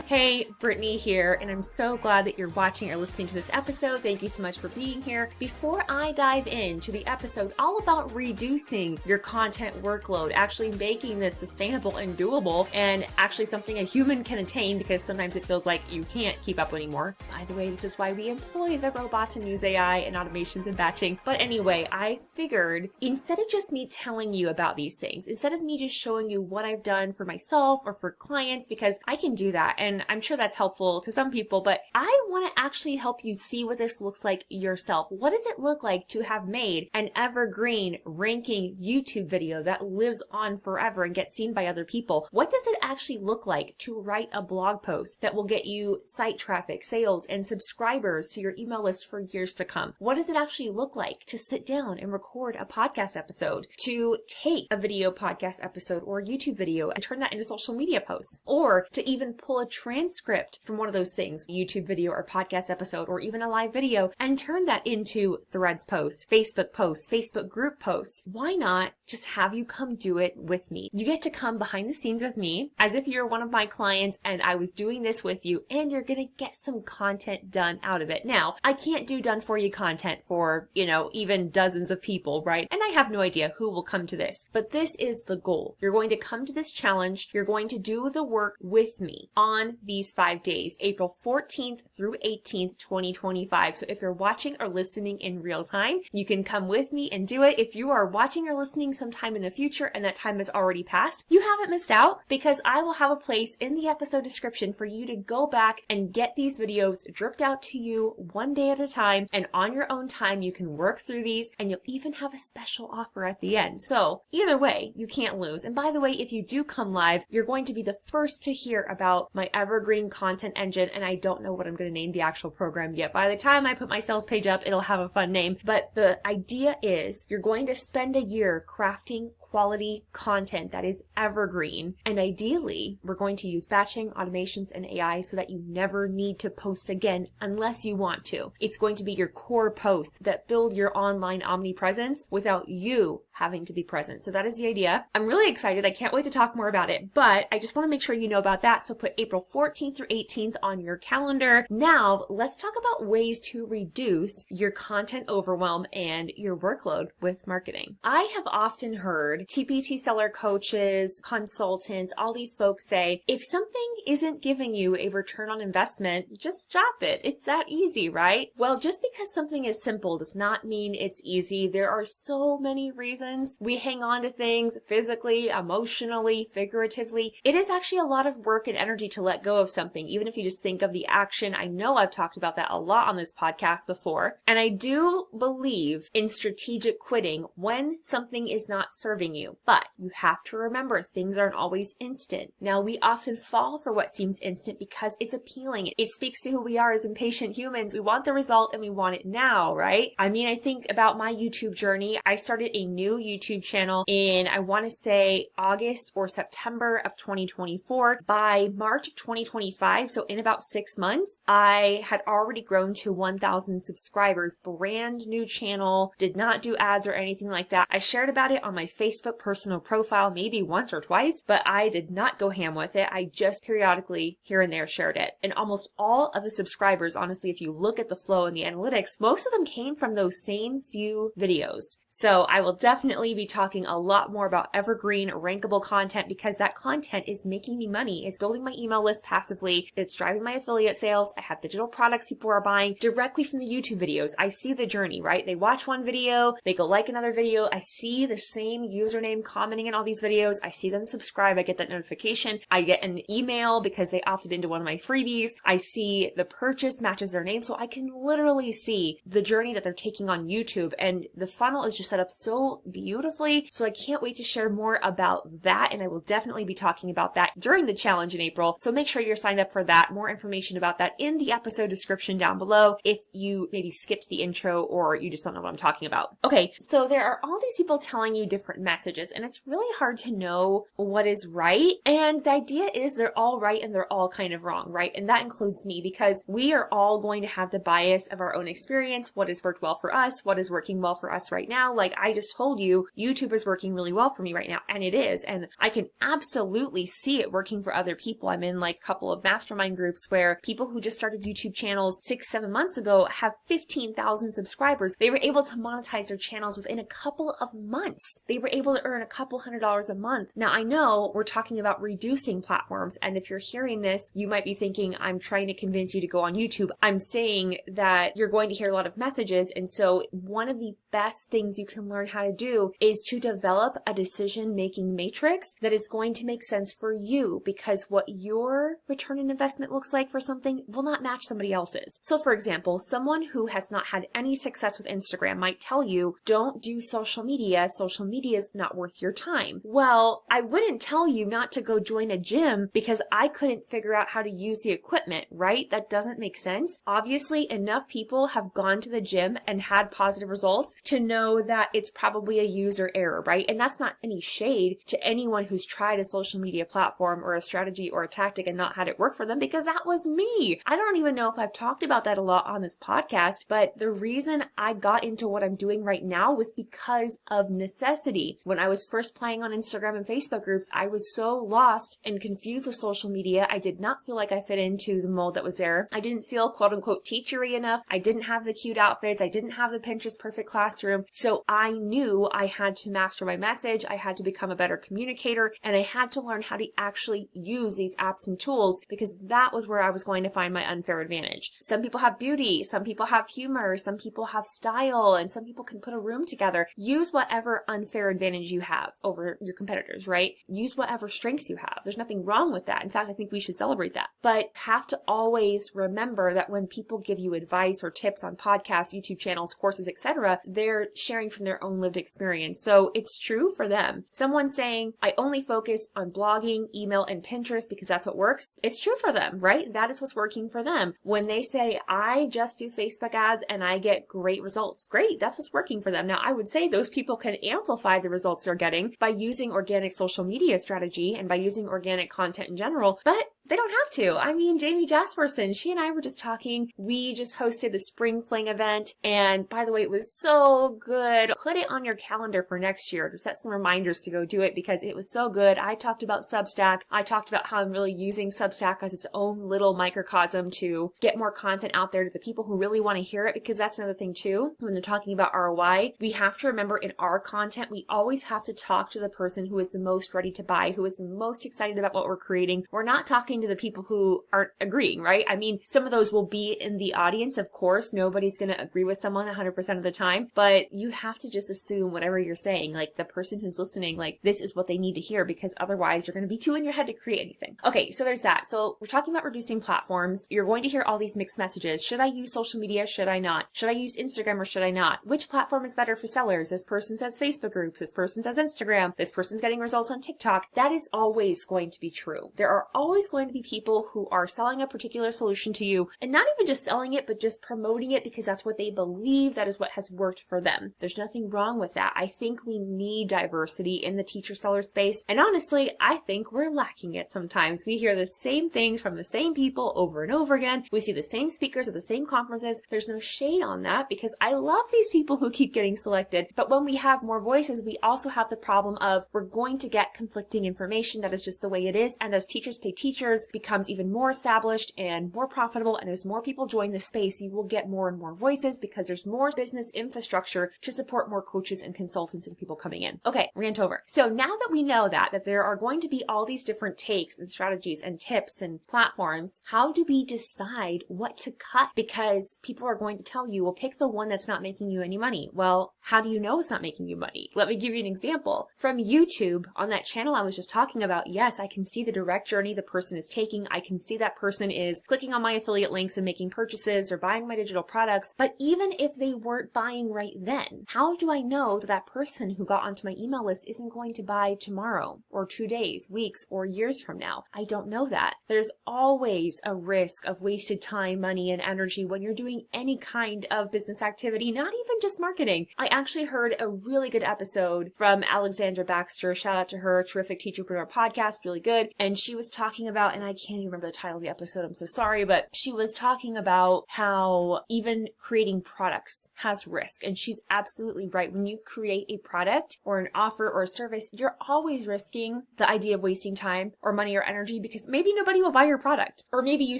Hey, Brittany here, and I'm so glad that you're watching or listening to this episode. Thank you so much for being here. Before I dive into the episode all about reducing your content workload, actually making this sustainable and doable, and actually something a human can attain, because sometimes it feels like you can't keep up anymore. By the way, this is why we employ the robots and use AI and automations and batching. But anyway, I figured instead of just me telling you about these things, instead of me just showing you what I've done for myself or for clients, because I can do that, and I'm sure that's helpful to some people, but I want to actually help you see what this looks like yourself. What does it look like to have made an evergreen ranking YouTube video that lives on forever and gets seen by other people? What does it actually look like to write a blog post that will get you site traffic, sales, and subscribers to your email list for years to come? What does it actually look like to sit down and record a podcast episode, to take a video podcast episode or a YouTube video and turn that into social media posts, or to even pull a transcript from one of those things, YouTube video or podcast episode, or even a live video, and turn that into Threads posts, Facebook group posts? Why not just have you come do it with me? You get to come behind the scenes with me as if you're one of my clients and I was doing this with you, and you're going to get some content done out of it. Now, I can't do done for you content for, even dozens of people, right? And I have no idea who will come to this, but this is the goal. You're going to come to this challenge. You're going to do the work with me on these 5 days, April 14th through 18th, 2025. So if you're watching or listening in real time, you can come with me and do it. If you are watching or listening sometime in the future and that time has already passed, you haven't missed out, because I will have a place in the episode description for you to go back and get these videos dripped out to you one day at a time, and on your own time you can work through these, and you'll even have a special offer at the end. So either way, you can't lose. And by the way, if you do come live, you're going to be the first to hear about my evergreen content engine, and I don't know what I'm going to name the actual program yet. By the time I put my sales page up, it'll have a fun name, but the idea is you're going to spend a year crafting quality content that is evergreen, and ideally we're going to use batching, automations, and AI so that you never need to post again unless you want to. It's going to be your core posts that build your online omnipresence without you having to be present. So that is the idea. I'm really excited. I can't wait to talk more about it, but I just want to make sure you know about that. So put April 14th through 18th on your calendar. Now let's talk about ways to reduce your content overwhelm and your workload with marketing. I have often heard TPT seller coaches, consultants, all these folks say, if something isn't giving you a return on investment, just drop it. It's that easy, right? Well, just because something is simple does not mean it's easy. There are so many reasons we hang on to things physically, emotionally, figuratively. It is actually a lot of work and energy to let go of something, even if you just think of the action. I know I've talked about that a lot on this podcast before, and I do believe in strategic quitting when something is not serving you. But you have to remember, things aren't always instant. Now, we often fall for what seems instant because it's appealing. It speaks to who we are as impatient humans. We want the result and we want it now, right? I mean, I think about my YouTube journey. I started a new YouTube channel in, I want to say, August or September of 2024. By March of 2025, so in about 6 months, I had already grown to 1,000 subscribers. Brand new channel, did not do ads or anything like that. I shared about it on my Facebook personal profile maybe once or twice, but I did not go ham with it. I just periodically here and there shared it. And almost all of the subscribers, honestly, if you look at the flow and the analytics, most of them came from those same few videos. So I will definitely be talking a lot more about evergreen rankable content, because that content is making me money. It's building my email list passively. It's driving my affiliate sales. I have digital products people are buying directly from the YouTube videos. I see the journey, right? They watch one video, they go like another video. I see the same username commenting in all these videos. I see them subscribe. I get that notification. I get an email because they opted into one of my freebies. I see the purchase matches their name. So I can literally see the journey that they're taking on YouTube, and the funnel is just set up so beautifully. So I can't wait to share more about that, and I will definitely be talking about that during the challenge in April. So make sure you're signed up for that. More information about that in the episode description down below if you maybe skipped the intro or you just don't know what I'm talking about. Okay, so there are all these people telling you different messages, and it's really hard to know what is right. And the idea is they're all right and they're all kind of wrong, right? And that includes me, because we are all going to have the bias of our own experience, what has worked well for us, what is working well for us right now. Like I just told you, YouTube is working really well for me right now, and it is. And I can absolutely see it working for other people. I'm in like a couple of mastermind groups where people who just started YouTube channels 6-7 months ago have 15,000 subscribers. They were able to monetize their channels within a couple of months. They were able to earn a couple $100s a month. Now I know we're talking about reducing platforms, and if you're hearing this, you might be thinking I'm trying to convince you to go on YouTube. I'm saying that you're going to hear a lot of messages, and so one of the best things you can learn how to do is to develop a decision-making matrix that is going to make sense for you, because what your return on investment looks like for something will not match somebody else's. So for example, someone who has not had any success with Instagram might tell you, don't do social media. Social media is not worth your time. Well, I wouldn't tell you not to go join a gym because I couldn't figure out how to use the equipment, right? That doesn't make sense. Obviously, enough people have gone to the gym and had positive results to know that it's probably a user error, right? And that's not any shade to anyone who's tried a social media platform or a strategy or a tactic and not had it work for them, because that was me. I don't even know if I've talked about that a lot on this podcast, but the reason I got into what I'm doing right now was because of necessity. When I was first playing on Instagram and Facebook groups, I was so lost and confused with social media. I did not feel like I fit into the mold that was there. I didn't feel quote unquote teachery enough. I didn't have the cute outfits. I didn't have the Pinterest perfect classroom. So I knew I had to master my message. I had to become a better communicator, and I had to learn how to actually use these apps and tools, because that was where I was going to find my unfair advantage. Some people have beauty, some people have humor, some people have style, and some people can put a room together. Use whatever unfair advantage you have over your competitors, right? Use whatever strengths you have. There's nothing wrong with that. In fact, I think we should celebrate that. But have to always remember that when people give you advice or tips on podcasts, YouTube channels, courses, etc., they're sharing from their own lived experience. So it's true for them. Someone saying, I only focus on blogging, email, and Pinterest because that's what works. It's true for them, right? That is what's working for them. When they say, I just do Facebook ads and I get great results. Great, that's what's working for them. Now, I would say those people can amplify the results they're getting by using organic social media strategy and by using organic content in general, but they don't have to. I mean, Jamie Jasperson, she and I were just talking. We just hosted the Spring Fling event. And by the way, it was so good. Put it on your calendar for next year to set some reminders to go do it, because it was so good. I talked about SUBSTACK. I talked about how I'm really using SUBSTACK as its own little microcosm to get more content out there to the people who really want to hear it, because that's another thing too. When they're talking about ROI, we have to remember in our content, we always have to talk to the person who is the most ready to buy, who is the most excited about what we're creating. We're not talking to the people who aren't agreeing, right? I mean, some of those will be in the audience, of course. Nobody's going to agree with someone 100% of the time, but you have to just assume whatever you're saying, like the person who's listening, like this is what they need to hear, because otherwise you're going to be too in your head to create anything. Okay, so there's that. So we're talking about reducing platforms. You're going to hear all these mixed messages. Should I use social media? Should I not? Should I use Instagram or should I not? Which platform is better for sellers? This person says Facebook groups. This person says Instagram. This person's getting results on TikTok. That is always going to be true. There are always going to be people who are selling a particular solution to you, and not even just selling it, but just promoting it because that's what they believe, that is what has worked for them. There's nothing wrong with that. I think we need diversity in the teacher seller space, and honestly, I think we're lacking it sometimes. We hear the same things from the same people over and over again. We see the same speakers at the same conferences. There's no shade on that, because I love these people who keep getting selected, but when we have more voices, we also have the problem of we're going to get conflicting information. That is just the way it is, and as Teachers Pay Teachers becomes even more established and more profitable, and as more people join the space, you will get more and more voices because there's more business infrastructure to support more coaches and consultants and people coming in. Okay, rant over. So now that we know that there are going to be all these different takes and strategies and tips and platforms, how do we decide what to cut? Because people are going to tell you, well, pick the one that's not making you any money. Well, how do you know it's not making you money? Let me give you an example. From YouTube, on that channel I was just talking about, yes, I can see the direct journey the person is is taking. I can see that person is clicking on my affiliate links and making purchases or buying my digital products. But even if they weren't buying right then, how do I know that that person who got onto my email list isn't going to buy tomorrow or 2 days, weeks, or years from now? I don't know that. There's always a risk of wasted time, money, and energy when you're doing any kind of business activity, not even just marketing. I actually heard a really good episode from Alexandra Baxter. Shout out to her, terrific Teacherpreneur podcast, really good. And she was talking about, and I can't even remember the title of the episode, I'm so sorry, but she was talking about how even creating products has risk. And she's absolutely right. When you create a product or an offer or a service, you're always risking the idea of wasting time or money or energy because maybe nobody will buy your product. Or maybe you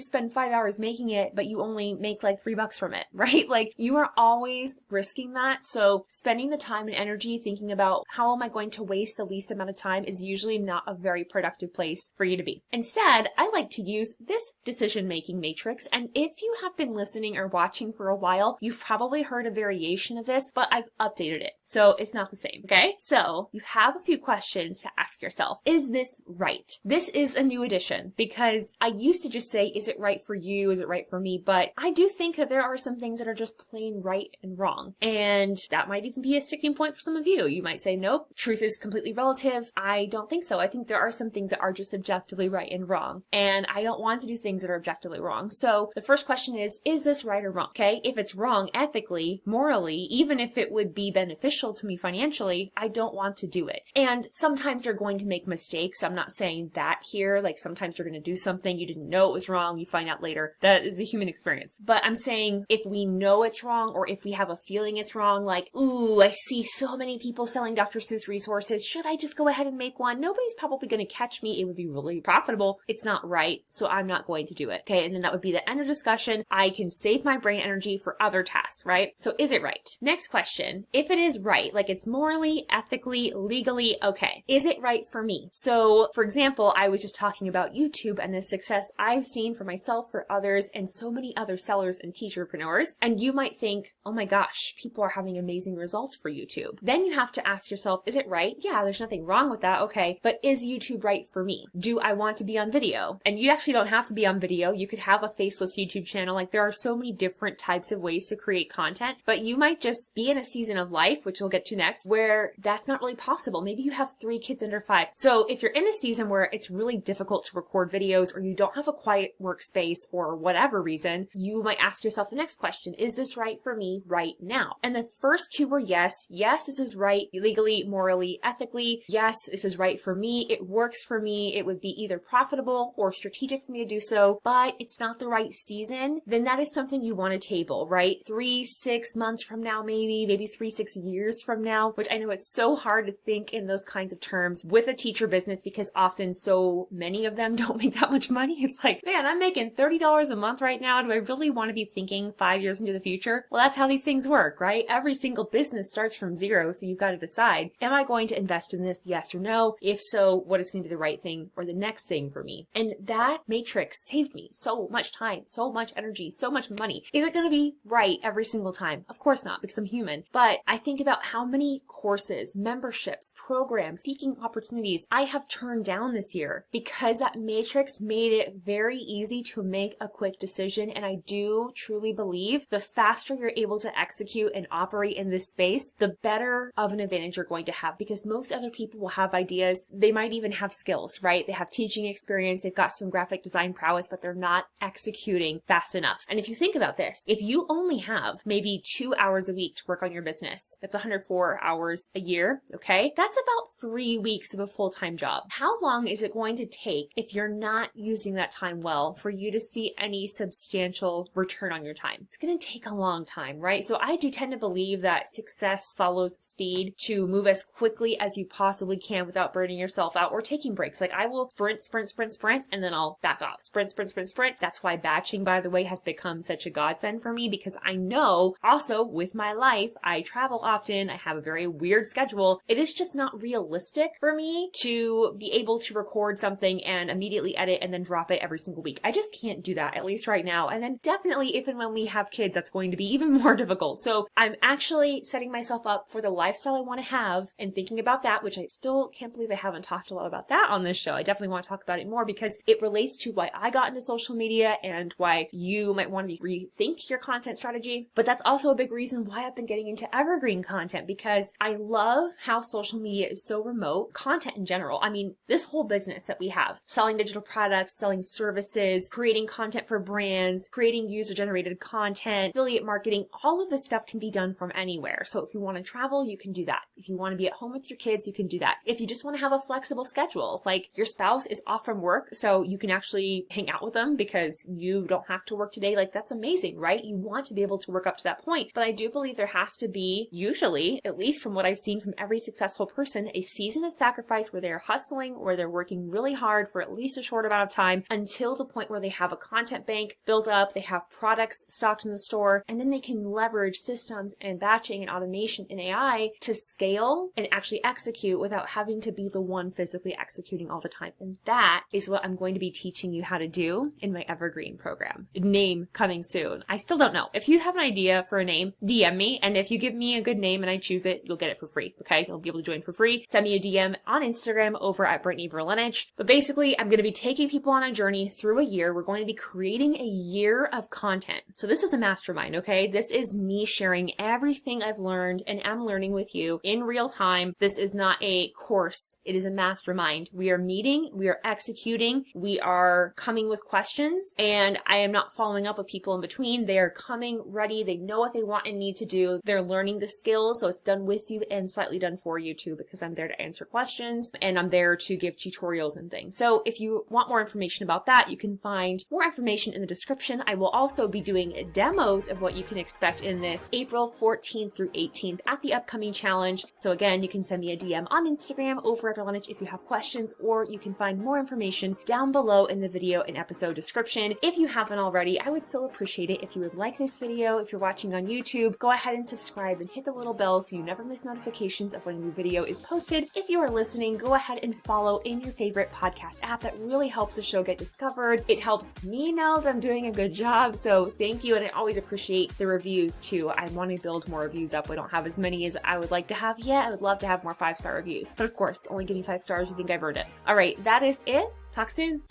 spend 5 hours making it, but you only make like $3 from it, right? Like you are always risking that. So spending the time and energy thinking about how am I going to waste the least amount of time is usually not a very productive place for you to be. Instead, I like to use this decision-making matrix. And if you have been listening or watching for a while, you've probably heard a variation of this, but I've updated it. So it's not the same, okay? So you have a few questions to ask yourself. Is this right? This is a new addition because I used to just say, is it right for you? Is it right for me? But I do think that there are some things that are just plain right and wrong. And that might even be a sticking point for some of you. You might say, nope, truth is completely relative. I don't think so. I think there are some things that are just objectively right and wrong. And I don't want to do things that are objectively wrong. So the first question is this right or wrong? Okay. If it's wrong ethically, morally, even if it would be beneficial to me financially, I don't want to do it. And sometimes you're going to make mistakes. I'm not saying that here. Like sometimes you're going to do something you didn't know it was wrong. You find out later. That is a human experience. But I'm saying if we know it's wrong or if we have a feeling it's wrong, like, ooh, I see so many people selling Dr. Seuss resources. Should I just go ahead and make one? Nobody's probably going to catch me. It would be really profitable. It's not right. So I'm not going to do it. Okay. And then that would be the end of discussion. I can save my brain energy for other tasks, right? So is it right? Next question. If it is right, like it's morally, ethically, legally, okay. Is it right for me? So for example, I was just talking about YouTube and the success I've seen for myself, for others, and so many other sellers and teacherpreneurs. And you might think, oh my gosh, people are having amazing results for YouTube. Then you have to ask yourself, is it right? Yeah, there's nothing wrong with that. Okay. But is YouTube right for me? Do I want to be on video? And you actually don't have to be on video. You could have a faceless YouTube channel. Like there are so many different types of ways to create content, but you might just be in a season of life, which we'll get to next, where that's not really possible. Maybe you have 3 kids under 5. So if you're in a season where it's really difficult to record videos or you don't have a quiet workspace or whatever reason, you might ask yourself the next question, is this right for me right now? And the first 2 were yes. Yes, this is right legally, morally, ethically. Yes, this is right for me. It works for me. It would be either profitable or strategic for me to do so, but it's not the right season. Then that is something you want to table, right? 3-6 months from now, maybe 3-6 years from now, which I know it's so hard to think in those kinds of terms with a teacher business because often so many of them don't make that much money. It's like, man, I'm making $30 a month right now. Do I really want to be thinking 5 years into the future? Well, that's how these things work, right? Every single business starts from zero. So you've got to decide, am I going to invest in this? Yes or no? If so, what is going to be the right thing or the next thing for me? And that matrix saved me so much time, so much energy, so much money. Is it going to be right every single time? Of course not, because I'm human. But I think about how many courses, memberships, programs, speaking opportunities I have turned down this year because that matrix made it very easy to make a quick decision. And I do truly believe the faster you're able to execute and operate in this space, the better of an advantage you're going to have because most other people will have ideas. They might even have skills, right? They have teaching experience. They've got some graphic design prowess, but they're not executing fast enough. And if you think about this, if you only have maybe 2 hours a week to work on your business, that's 104 hours a year, okay? That's about 3 weeks of a full-time job. How long is it going to take if you're not using that time well for you to see any substantial return on your time? It's going to take a long time, right? So I do tend to believe that success follows speed, to move as quickly as you possibly can without burning yourself out or taking breaks. Like I will sprint, and then I'll back off. Sprint. That's why batching, by the way, has become such a godsend for me because I know also with my life, I travel often. I have a very weird schedule. It is just not realistic for me to be able to record something and immediately edit and then drop it every single week. I just can't do that, at least right now. And then definitely if and when we have kids, that's going to be even more difficult. So I'm actually setting myself up for the lifestyle I want to have and thinking about that, which I still can't believe I haven't talked a lot about that on this show. I definitely want to talk about it more because it relates to why I got into social media and why you might want to rethink your content strategy. But that's also a big reason why I've been getting into evergreen content, because I love how social media is so remote. Content in general. I mean, this whole business that we have, selling digital products, selling services, creating content for brands, creating user-generated content, affiliate marketing, all of this stuff can be done from anywhere. So if you want to travel, you can do that. If you want to be at home with your kids, you can do that. If you just want to have a flexible schedule, like your spouse is off from work, so you can actually hang out with them because you don't have to work today, like that's amazing, right? You want to be able to work up to that point. But I do believe there has to be, usually, at least from what I've seen from every successful person, a season of sacrifice where they're hustling or they're working really hard for at least a short amount of time until the point where they have a content bank built up, they have products stocked in the store, and then they can leverage systems and batching and automation and AI to scale and actually execute without having to be the one physically executing all the time. And that is what I'm going to be teaching you how to do in my Evergreen program. Name coming soon. I still don't know. If you have an idea for a name, DM me, and if you give me a good name and I choose it, you'll get it for free, okay? You'll be able to join for free. Send me a DM on Instagram over at Brittany Verlinich. But basically, I'm going to be taking people on a journey through a year. We're going to be creating a year of content. So this is a mastermind, okay? This is me sharing everything I've learned and am learning with you in real time. This is not a course. It is a mastermind. We are meeting, we are executing, we are coming with questions, and I am not following up with people in between. They are coming ready. They know what they want and need to do. They're learning the skills, so it's done with you and slightly done for you too, because I'm there to answer questions and I'm there to give tutorials and things. So if you want more information about that, you can find more information in the description. I will also be doing demos of what you can expect in this April 14th through 18th at the upcoming challenge. So again, you can send me a DM on Instagram over at Verlinich if you have questions, or you can find more information down below in the video and episode description. If you haven't already, I would still appreciate it if you would like this video. If you're watching on YouTube, go ahead and subscribe and hit the little bell so you never miss notifications of when a new video is posted. If you are listening, go ahead and follow in your favorite podcast app. That really helps the show get discovered. It helps me know that I'm doing a good job. So thank you. And I always appreciate the reviews too. I want to build more reviews up. We don't have as many as I would like to have yet. I would love to have more 5-star reviews, but of course, only give me 5 stars if you think I've earned it. All right, that is it. Talk soon.